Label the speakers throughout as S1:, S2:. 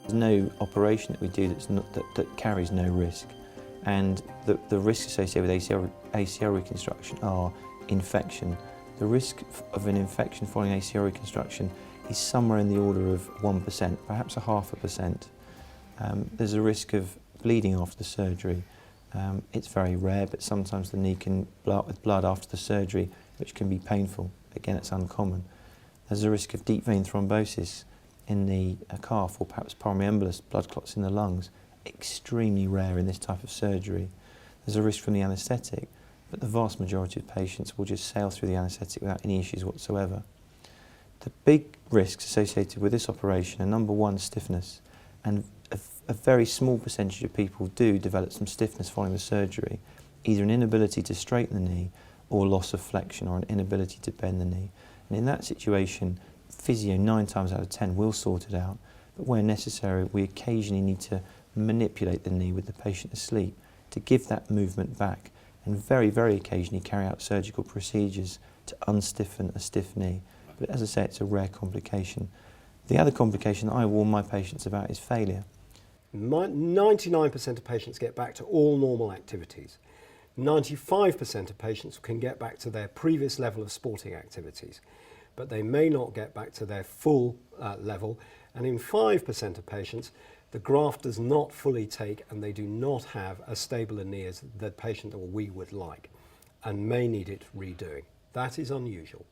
S1: There's no operation that we do that carries no risk, and the risks associated with ACL reconstruction are infection. The risk of an infection following ACL reconstruction is somewhere in the order of 1%, perhaps 0.5%. There's a risk of bleeding after the surgery. It's very rare, but sometimes the knee can blow up with blood after the surgery, which can be painful. Again, it's uncommon. There's a risk of deep vein thrombosis in the calf, or perhaps pulmonary embolus, blood clots in the lungs. Extremely rare in this type of surgery. There's a risk from the anaesthetic, but the vast majority of patients will just sail through the anaesthetic without any issues whatsoever. The big risks associated with this operation are number one, stiffness, and a very small percentage of people do develop some stiffness following the surgery, either an inability to straighten the knee or loss of flexion or an inability to bend the knee. And in that situation, physio 9 times out of 10 will sort it out, but where necessary we occasionally need to manipulate the knee with the patient asleep to give that movement back, and very, very occasionally carry out surgical procedures to unstiffen a stiff knee. But as I say, it's a rare complication. The other complication that I warn my patients about is failure.
S2: 99% of patients get back to all normal activities. 95% of patients can get back to their previous level of sporting activities, but they may not get back to their full level. And in 5% of patients, the graft does not fully take and they do not have as stable a knee as the patient or we would like, and may need it redoing. That is unusual.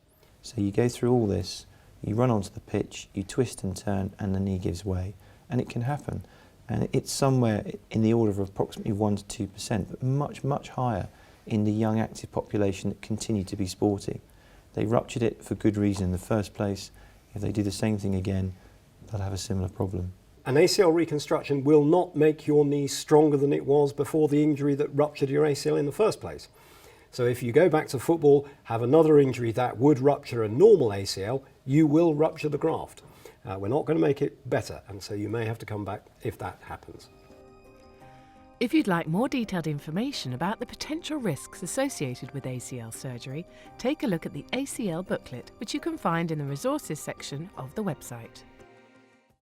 S1: So you go through all this, you run onto the pitch, you twist and turn, and the knee gives way. And it can happen. And it's somewhere in the order of approximately 1 to 2%, but much, much higher in the young active population that continue to be sporty. They ruptured it for good reason in the first place. If they do the same thing again, they'll have a similar problem.
S2: An ACL reconstruction will not make your knee stronger than it was before the injury that ruptured your ACL in the first place. So if you go back to football, have another injury that would rupture a normal ACL, you will rupture the graft. We're not going to make it better, and so you may have to come back if that happens.
S3: If you'd like more detailed information about the potential risks associated with ACL surgery, take a look at the ACL booklet, which you can find in the resources section of the website.